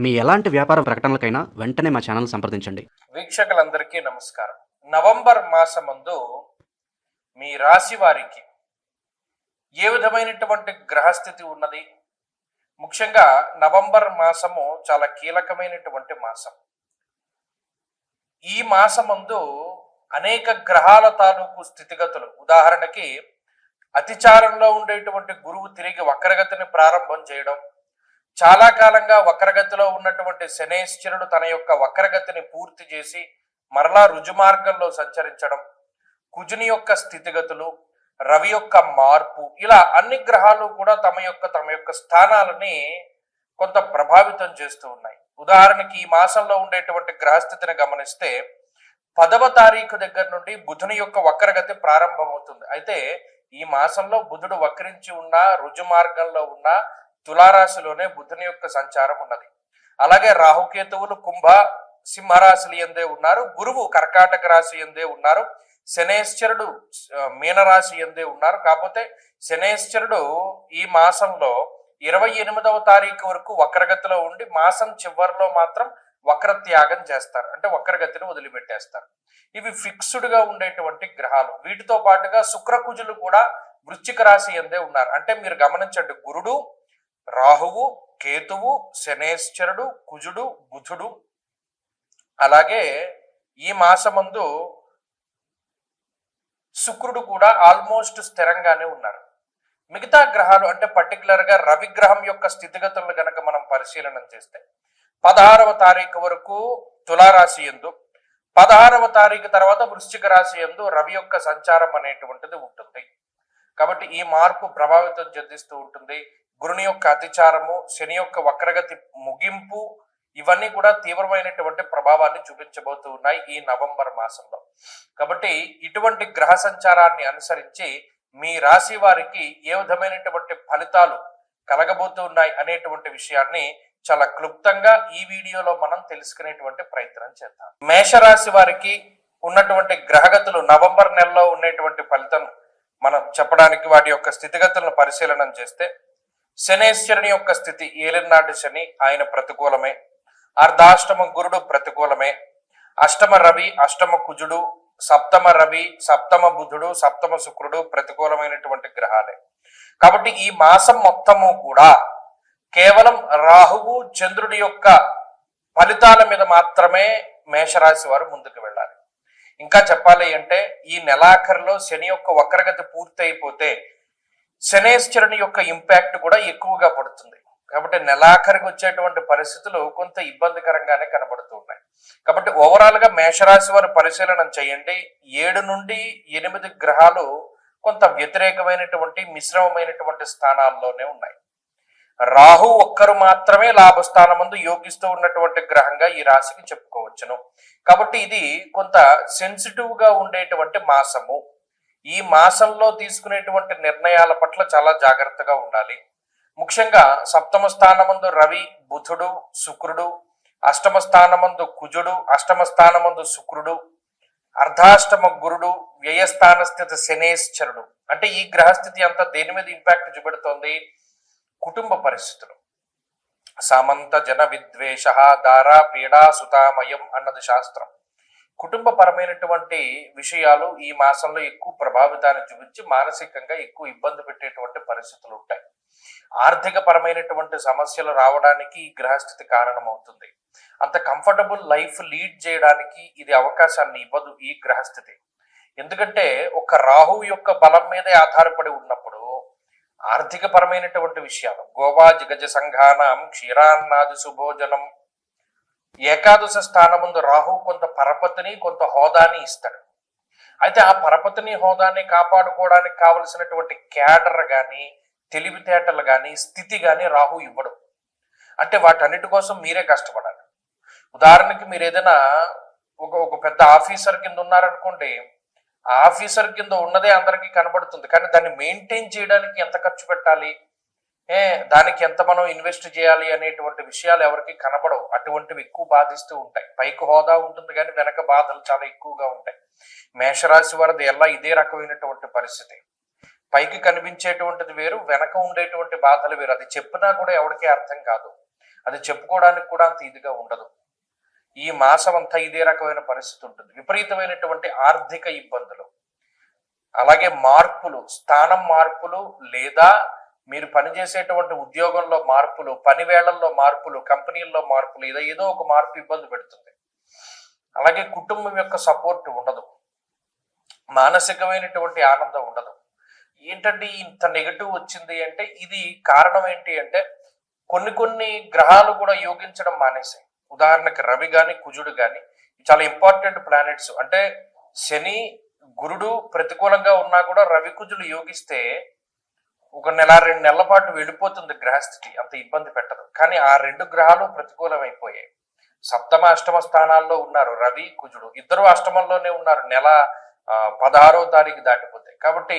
మీ ఎలాంటి వ్యాపార ప్రకటనలకైనా వెంటనే మా ఛానల్ సంప్రదించండి. వీక్షకులందరికీ నమస్కారం. నవంబర్ మాసమందు మీ రాశి వారికి ఏ విధమైనటువంటి గ్రహస్థితి ఉన్నది? ముఖ్యంగా నవంబర్ మాసము చాలా కీలకమైనటువంటి మాసం. ఈ మాసమందు అనేక గ్రహాల తాలూకు స్థితిగతులు, ఉదాహరణకి అతిచారంలో ఉండేటువంటి గురువు తిరిగి వక్రగతిని ప్రారంభం చేయడం, చాలా కాలంగా వక్రగతిలో ఉన్నటువంటి శనేశ్వరుడు తన యొక్క వక్రగతిని పూర్తి చేసి మరలా రుజుమార్గంలో సంచరించడం, కుజుని యొక్క స్థితిగతులు, రవి యొక్క మార్పు, ఇలా అన్ని గ్రహాలు కూడా తమ యొక్క స్థానాలని కొంత ప్రభావితం చేస్తూ ఉన్నాయి. ఉదాహరణకి ఈ మాసంలో ఉండేటువంటి గ్రహస్థితిని గమనిస్తే 10వ తారీఖు దగ్గర నుండి బుధుని యొక్క వక్రగతి ప్రారంభమవుతుంది. అయితే ఈ మాసంలో బుధుడు వక్రించి ఉన్న రుజు మార్గంలో ఉన్న తులారాశిలోనే బుధుని యొక్క సంచారం ఉన్నది. అలాగే రాహుకేతువులు కుంభ సింహరాశులు ఎందే ఉన్నారు, గురువు కర్కాటక రాశి ఎందే ఉన్నారు, శనేశ్వరుడు మీనరాశి ఎందే ఉన్నారు. కాకపోతే శనేశ్వరుడు ఈ మాసంలో 28వ తారీఖు వరకు వక్రగతిలో ఉండి మాసం చివరిలో మాత్రం వక్రత్యాగం చేస్తారు, అంటే వక్రగతిని వదిలిపెట్టేస్తారు. ఇవి ఫిక్స్డ్ గా ఉండేటువంటి గ్రహాలు. వీటితో పాటుగా శుక్రకుజులు కూడా వృశ్చిక రాశి ఎందే ఉన్నారు. అంటే మీరు గమనించండి, గురుడు, రాహువు, కేతువు, శనేశ్వరుడు, కుజుడు, బుధుడు, అలాగే ఈ మాసమందు శుక్రుడు కూడా ఆల్మోస్ట్ స్థిరంగానే ఉన్నారు. మిగతా గ్రహాలు అంటే పర్టికులర్ గా రవి గ్రహం యొక్క స్థితిగతులను గనక మనం పరిశీలన చేస్తే 16వ తారీఖు వరకు తులారాశి యందు, 16వ తారీఖు తర్వాత వృశ్చిక రాశి యందు రవి యొక్క సంచారం అనేటువంటిది ఉంటుంది. కాబట్టి ఈ మార్పు ప్రభావితం చెందిస్తూ ఉంటుంది. గురుని యొక్క అతిచారము, శని యొక్క వక్రగతి ముగింపు, ఇవన్నీ కూడా తీవ్రమైనటువంటి ప్రభావాన్ని చూపించబోతూ ఉన్నాయి ఈ నవంబర్ మాసంలో. కాబట్టి ఇటువంటి గ్రహ సంచారాన్ని అనుసరించి మీ రాశి వారికి ఏ విధమైనటువంటి ఫలితాలు కలగబోతూ ఉన్నాయి అనేటువంటి విషయాన్ని చాలా క్లుప్తంగా ఈ వీడియోలో మనం తెలుసుకునేటువంటి ప్రయత్నం చేద్దాం. మేషరాశి వారికి ఉన్నటువంటి గ్రహగతులు నవంబర్ నెలలో ఉండేటువంటి ఫలితం మనం చెప్పడానికి వాటి యొక్క స్థితిగతులను పరిశీలన చేస్తే, శనేశ్వరుని యొక్క స్థితి ఏలినాటి శని, ఆయన ప్రతికూలమే. అర్ధాష్టమ గురుడు ప్రతికూలమే. అష్టమ రవి, అష్టమ కుజుడు, సప్తమ రవి, సప్తమ బుధుడు, సప్తమ శుక్రుడు ప్రతికూలమైనటువంటి గ్రహాలే. కాబట్టి ఈ మాసం మొత్తము కూడా కేవలం రాహువు చంద్రుడి యొక్క ఫలితాల మీద మాత్రమే మేషరాశి వారు ముందుకు వెళ్ళాలి. ఇంకా చెప్పాలి అంటే ఈ నెలాఖరులో శని యొక్క వక్రగతి పూర్తి అయిపోతే శనేశ్వరుని యొక్క ఇంపాక్ట్ కూడా ఎక్కువగా పడుతుంది. కాబట్టి నెలాఖరికి వచ్చేటువంటి పరిస్థితులు కొంత ఇబ్బందికరంగానే కనబడుతూ ఉన్నాయి. కాబట్టి ఓవరాల్ గా మేషరాశి వారు పరిశీలన చేయండి. 7 నుండి 8 గ్రహాలు కొంత వ్యతిరేకమైనటువంటి మిశ్రమమైనటువంటి స్థానాల్లోనే ఉన్నాయి. రాహు ఒక్కరు మాత్రమే లాభస్థానమందు యోగిస్తూ ఉన్నటువంటి గ్రహంగా ఈ రాశికి చెప్పుకోవచ్చును. కాబట్టి ఇది కొంత సెన్సిటివ్ గా ఉండేటువంటి మాసము. ఈ మాసంలో తీసుకునేటువంటి నిర్ణయాల పట్ల చాలా జాగ్రత్తగా ఉండాలి. ముఖ్యంగా సప్తమ స్థానమందు రవి, బుధుడు, శుక్రుడు, అష్టమ స్థానమందు కుజుడు, అష్టమ స్థానమందు శుక్రుడు, అర్ధాష్టమ గురుడు, వ్యయస్థాన స్థితి శనేశ్వరుడు. అంటే ఈ గ్రహస్థితి అంతా దేని మీద ఇంపాక్ట్ చూపెడుతోంది? కుటుంబ పరిస్థితులు. సామంత జన విద్వేష దారా పీడా సుతామయం అన్నది శాస్త్రం. కుటుంబ పరమైనటువంటి విషయాలు ఈ మాసంలో ఎక్కువ ప్రభావితాన్ని చూపించి మానసికంగా ఎక్కువ ఇబ్బంది పెట్టేటువంటి పరిస్థితులు ఉంటాయి. ఆర్థిక పరమైనటువంటి సమస్యలు రావడానికి ఈ గ్రహస్థితి కారణమవుతుంది. అంత కంఫర్టబుల్ లైఫ్ లీడ్ చేయడానికి ఇది అవకాశాన్ని ఇవ్వదు ఈ గ్రహస్థితి. ఎందుకంటే ఒక రాహు యొక్క బలం మీదే ఆధారపడి ఉన్నప్పుడు ఆర్థిక పరమైనటువంటి విషయాలు, గోవా జిగజ సంఘానం క్షీరాన్నాది సుభోజనం, ఏకాదశ స్థానముందు రాహు కొంత పరపతిని కొంత హోదాని ఇస్తాడు. అయితే ఆ పరపతిని హోదాని కాపాడుకోవడానికి కావలసినటువంటి క్యాడర్ గాని, తెలివితేటలు గాని, స్థితి గాని రాహు ఇవ్వడు. అంటే వాటన్నిటి కోసం మీరే కష్టపడాలి. ఉదాహరణకి మీరు ఏదైనా ఒక పెద్ద ఆఫీసర్ కింద ఉన్నారనుకోండి, ఆ ఆఫీసర్ కింద ఉన్నదే అందరికీ కనబడుతుంది, కానీ దాన్ని మెయింటైన్ చేయడానికి ఎంత ఖర్చు పెట్టాలి, దానికి ఎంత మనం ఇన్వెస్ట్ చేయాలి అనేటువంటి విషయాలు ఎవరికి కనబడవు. అటువంటివి ఎక్కువ బాధిస్తూ ఉంటాయి. పైకి హోదా ఉంటుంది కానీ వెనక బాధలు చాలా ఎక్కువగా ఉంటాయి. మేషరాశి వారిది ఎలా ఇదే రకమైనటువంటి పరిస్థితి. పైకి కనిపించేటువంటిది వేరు, వెనక ఉండేటువంటి బాధలు వేరు. అది చెప్పినా కూడా ఎవరికీ అర్థం కాదు. అది చెప్పుకోవడానికి కూడా అంత ఇదిగా ఉండదు. ఈ మాసం అంతా ఇదే రకమైన పరిస్థితి ఉంటుంది. విపరీతమైనటువంటి ఆర్థిక ఇబ్బందులు, అలాగే మార్పులు, స్థానం మార్పులు, లేదా మీరు పనిచేసేటువంటి ఉద్యోగంలో మార్పులు, పని వేళల్లో మార్పులు, కంపెనీల్లో మార్పులు, ఏదో ఒక మార్పు ఇబ్బంది పెడుతుంది. అలాగే కుటుంబం యొక్క సపోర్ట్ ఉండదు, మానసికమైనటువంటి ఆనందం ఉండదు. ఏంటంటే ఇంత నెగటివ్ వచ్చింది అంటే ఇది కారణం ఏంటి అంటే కొన్ని గ్రహాలు కూడా యోగించడం మానేసాయి. ఉదాహరణకి రవి గాని కుజుడు గాని చాలా ఇంపార్టెంట్ ప్లానెట్స్. అంటే శని గురుడు ప్రతికూలంగా ఉన్నా కూడా రవి కుజులు యోగిస్తే 1 నెల 2 నెలల పాటు వెళ్ళిపోతుంది గ్రహస్థితి, అంత ఇబ్బంది పెట్టదు. కానీ ఆ 2 గ్రహాలు ప్రతికూలమైపోయాయి. సప్తమ అష్టమ స్థానాల్లో ఉన్నారు రవి కుజుడు, ఇద్దరు అష్టమంలోనే ఉన్నారు నెల 16వ తారీఖు దాటిపోతే. కాబట్టి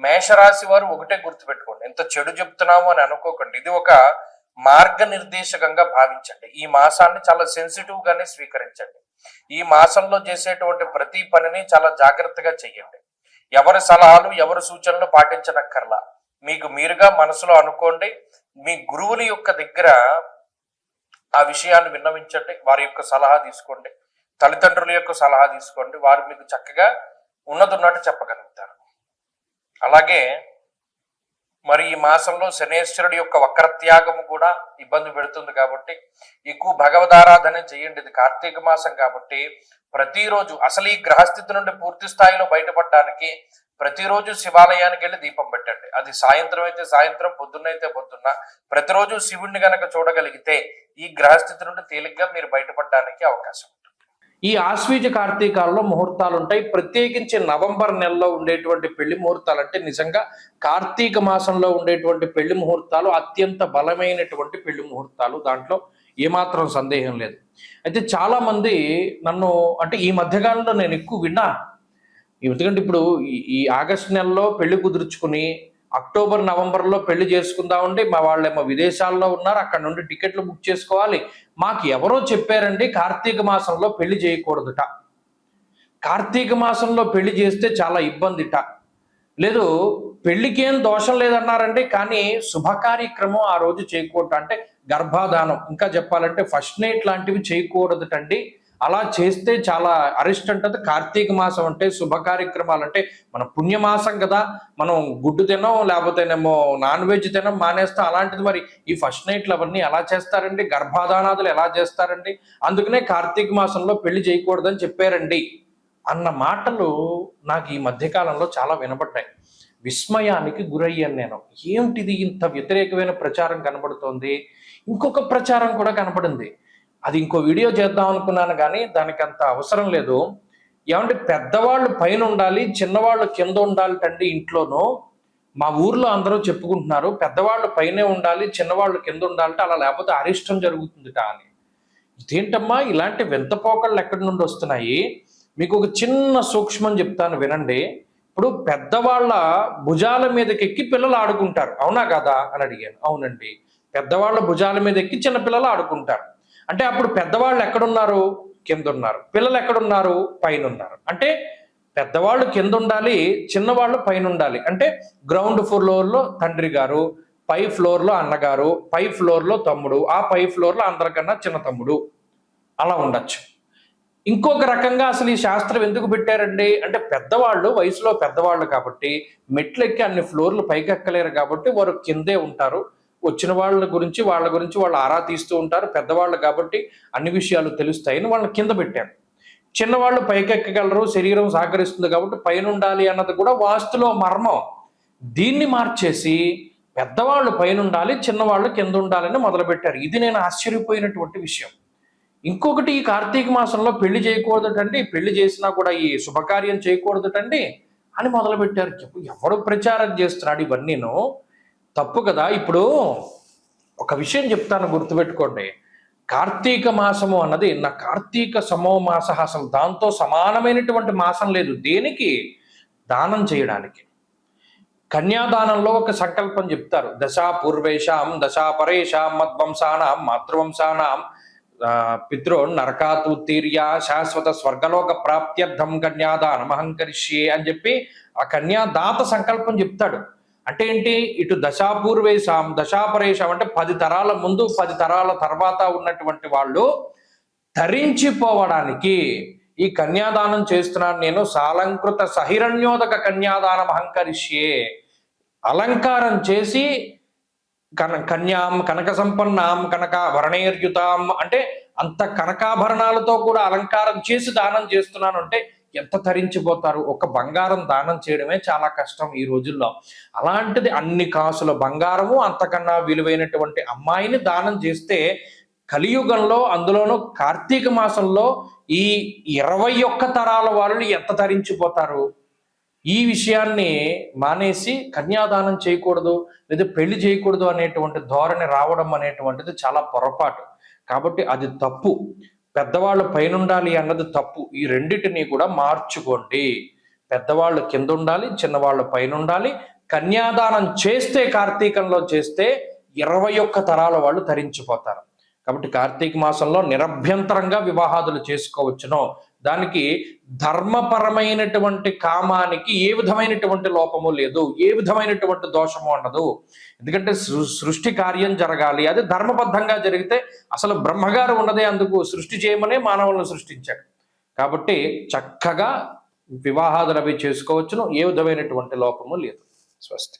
మేషరాశి వారు ఒకటే గుర్తుపెట్టుకోండి, ఎంత చెడు చెప్తున్నాము అని అనుకోకండి. ఇది ఒక మార్గనిర్దేశకంగా భావించండి. ఈ మాసాన్ని చాలా సెన్సిటివ్ గానే స్వీకరించండి. ఈ మాసంలో చేసేటువంటి ప్రతి పనిని చాలా జాగ్రత్తగా చెయ్యండి. ఎవరి సలహాలు ఎవరి సూచనలు పాటించనక్కర్లా, మీకు మీరుగా మనసులో అనుకోండి. మీ గురువుల యొక్క దగ్గర ఆ విషయాన్ని విన్నవించండి, వారి యొక్క సలహా తీసుకోండి, తల్లిదండ్రుల యొక్క సలహా తీసుకోండి. వారు మీకు చక్కగా ఉన్నట్టు చెప్పగలుగుతారు. అలాగే మరి ఈ మాసంలో శనేశ్వరుడి యొక్క వక్రత్యాగము కూడా ఇబ్బంది పెడుతుంది కాబట్టి ఎక్కువ భగవదారాధన చేయండి. ఇది కార్తీక మాసం కాబట్టి ప్రతిరోజు అసలు ఈ గ్రహస్థితి నుండి పూర్తి స్థాయిలో బయటపడడానికి ప్రతిరోజు శివాలయానికి వెళ్ళి దీపం పెట్టండి. అది సాయంత్రం అయితే సాయంత్రం, పొద్దున్నైతే పొద్దున్న. ప్రతిరోజు శివుణ్ణి గనక చూడగలిగితే ఈ గ్రహస్థితి నుండి తేలిగ్గా మీరు బయటపడడానికి అవకాశం ఉంటుంది. ఈ ఆశ్వీజ కార్తీకాల్లో ముహూర్తాలు ఉంటాయి. ప్రత్యేకించి నవంబర్ నెలలో ఉండేటువంటి పెళ్లి ముహూర్తాలు అంటే నిజంగా కార్తీక మాసంలో ఉండేటువంటి పెళ్లి ముహూర్తాలు అత్యంత బలమైనటువంటి పెళ్లి ముహూర్తాలు, దాంట్లో ఏమాత్రం సందేహం లేదు. అయితే చాలా మంది నన్ను అంటే ఈ మధ్యకాలంలో నేను ఎక్కువ విన్నా, ఎందుకంటే ఇప్పుడు ఈ ఆగస్టు నెలలో పెళ్లి కుదుర్చుకుని అక్టోబర్ నవంబర్లో పెళ్లి చేసుకుందామండి, మా వాళ్ళేమో విదేశాల్లో ఉన్నారు, అక్కడ నుండి టికెట్లు బుక్ చేసుకోవాలి, మాకు ఎవరో చెప్పారండి కార్తీక మాసంలో పెళ్లి చేయకూడదుట, కార్తీక మాసంలో పెళ్లి చేస్తే చాలా ఇబ్బందిట, లేదు పెళ్లికేం దోషం లేదన్నారండి, కానీ శుభ కార్యక్రమం ఆ రోజు చేయకూడదు, అంటే గర్భాధానం ఇంకా చెప్పాలంటే ఫస్ట్ నైట్ లాంటివి చేయకూడదుటండి, అలా చేస్తే చాలా అరిస్ట్ అంటది. కార్తీక మాసం అంటే శుభ కార్యక్రమాలు అంటే మన పుణ్యమాసం కదా, మనం గుడ్డు తినం లేకపోతేనేమో నాన్ వెజ్ తినం మానేస్తాం, అలాంటిది మరి ఈ ఫస్ట్ నైట్లు అవన్నీ ఎలా చేస్తారండి, గర్భాధానాదులు ఎలా చేస్తారండి, అందుకనే కార్తీక మాసంలో పెళ్లి చేయకూడదని చెప్పారండి అన్న మాటలు నాకు ఈ మధ్యకాలంలో చాలా వినబడ్డాయి. విస్మయానికి గురయ్యాను నేను. ఏమిటిది ఇంత వ్యతిరేకమైన ప్రచారం కనబడుతోంది. ఇంకొక ప్రచారం కూడా కనబడింది, అది ఇంకో వీడియో చేద్దాం అనుకున్నాను కానీ దానికి అంత అవసరం లేదు. ఏమంటే పెద్దవాళ్ళు పైన ఉండాలి, చిన్నవాళ్ళు కింద ఉండాలి తండ్రి ఇంట్లోనూ. మా ఊర్లో అందరూ చెప్పుకుంటున్నారు పెద్దవాళ్ళు పైనే ఉండాలి, చిన్నవాళ్ళు కింద ఉండాలంటే, అలా లేకపోతే అరిష్టం జరుగుతుందిట అని. ఇదేంటమ్మా ఇలాంటి వింతపోకళ్ళు ఎక్కడి నుండి వస్తున్నాయి? మీకు ఒక చిన్న సూక్ష్మం చెప్తాను వినండి. ఇప్పుడు పెద్దవాళ్ళ భుజాల మీదకి ఎక్కి పిల్లలు ఆడుకుంటారు, అవునా కదా అని అడిగాను. అవునండి, పెద్దవాళ్ళ భుజాల మీద ఎక్కి చిన్నపిల్లలు ఆడుకుంటారు. అంటే అప్పుడు పెద్దవాళ్ళు ఎక్కడున్నారు? కింద ఉన్నారు. పిల్లలు ఎక్కడున్నారు? పైన ఉన్నారు. అంటే పెద్దవాళ్ళు కింద ఉండాలి, చిన్నవాళ్ళు పైన ఉండాలి. అంటే గ్రౌండ్ ఫ్లోర్లో తండ్రి గారు, పై ఫ్లోర్లో అన్నగారు, పై ఫ్లోర్లో తమ్ముడు, ఆ పై ఫ్లోర్లో అందరికన్నా చిన్న తమ్ముడు, అలా ఉండొచ్చు. ఇంకొక రకంగా అసలు ఈ శాస్త్రం ఎందుకు పెట్టారండి అంటే పెద్దవాళ్ళు వయసులో పెద్దవాళ్ళు కాబట్టి మెట్లెక్కి అన్ని ఫ్లోర్లు పైకి ఎక్కలేరు కాబట్టి వారు కిందే ఉంటారు. వచ్చిన వాళ్ళ గురించి వాళ్ళు ఆరా తీస్తూ ఉంటారు. పెద్దవాళ్ళు కాబట్టి అన్ని విషయాలు తెలుస్తాయని వాళ్ళని కింద పెట్టారు. చిన్నవాళ్ళు పైకెక్కగలరు, శరీరం సహకరిస్తుంది కాబట్టి పైన ఉండాలి అన్నది కూడా వాస్తులో మర్మం. దీన్ని మార్చేసి పెద్దవాళ్ళు పైన ఉండాలి, చిన్నవాళ్ళు కింద ఉండాలని మొదలుపెట్టారు. ఇది నేను ఆశ్చర్యపోయినటువంటి విషయం. ఇంకొకటి, ఈ కార్తీక మాసంలో పెళ్లి చేయకూడదటండి, పెళ్లి చేసినా కూడా ఈ శుభకార్యం చేయకూడదటండి అని మొదలుపెట్టారు. ఎవడు ప్రచారం చేస్తున్నాడు ఇవన్నీను? తప్పు కదా. ఇప్పుడు ఒక విషయం చెప్తాను, గుర్తుపెట్టుకోండి. కార్తీక మాసము అన్నది నా కార్తీక సమో మాస, అసలు దాంతో సమానమైనటువంటి మాసం లేదు. దేనికి? దానం చేయడానికి. కన్యాదానంలో ఒక సంకల్పం చెప్తారు, దశా పూర్వేషాం దశా పరేషాం మద్వంశానాం మాతృవంశానాం పితృ నరకాతుత్తీర్య శాశ్వత స్వర్గలోక ప్రాప్త్యర్థం కన్యాదానం అహంకరిష్యే అని చెప్పి ఆ కన్యాదాత సంకల్పం చెప్తాడు. అంటే ఏంటి, ఇటు దశాపూర్వేశాం దశాపరేషాం అంటే 10 తరాల ముందు 10 తరాల తర్వాత ఉన్నటువంటి వాళ్ళు ధరించిపోవడానికి ఈ కన్యాదానం చేస్తున్నాను నేను, సాలంకృత సహిరణ్యోదక కన్యాదానం అహంకరిష్యే, అలంకారం చేసి కన్యాం కనక సంపన్నాం కనకాభరణైర్యుతాం అంటే అంత కనకాభరణాలతో కూడా అలంకారం చేసి దానం చేస్తున్నాను అంటే ఎంత తరించిపోతారు. ఒక బంగారం దానం చేయడమే చాలా కష్టం ఈ రోజుల్లో. అలాంటిది అన్ని కాసుల బంగారము అంతకన్నా విలువైనటువంటి అమ్మాయిని దానం చేస్తే కలియుగంలో, అందులోనూ కార్తీక మాసంలో ఈ 21 తరాల వాళ్ళు ఎంత తరించిపోతారు. ఈ విషయాన్ని మానేసి కన్యాదానం చేయకూడదు లేదా పెళ్లి చేయకూడదు అనేటువంటి ధోరణి రావడం అనేటువంటిది చాలా పొరపాటు. కాబట్టి అది తప్పు. పెద్దవాళ్ళు పైన ఉండాలి అన్నది తప్పు. ఈ రెండిటిని కూడా మార్చుకోండి. పెద్దవాళ్ళు కింద ఉండాలి, చిన్నవాళ్ళు పైన ఉండాలి. కన్యాదానం చేస్తే, కార్తీకంలో చేస్తే 21 తరాల వాళ్ళు తరించిపోతారు. కాబట్టి కార్తీక మాసంలో నిరభ్యంతరంగా వివాహాదులు చేసుకోవచ్చును. దానికి ధర్మపరమైనటువంటి కామానికి ఏ విధమైనటువంటి లోపము లేదు, ఏ విధమైనటువంటి దోషము ఉండదు. ఎందుకంటే సృష్టి కార్యం జరగాలి, అది ధర్మబద్ధంగా జరిగితే అసలు బ్రహ్మగారు ఉన్నదే అందుకు, సృష్టి చేయమనే మానవులను సృష్టించాడు. కాబట్టి చక్కగా వివాహాదులు అవి చేసుకోవచ్చును, ఏ విధమైనటువంటి లోపము లేదు. స్వస్తి.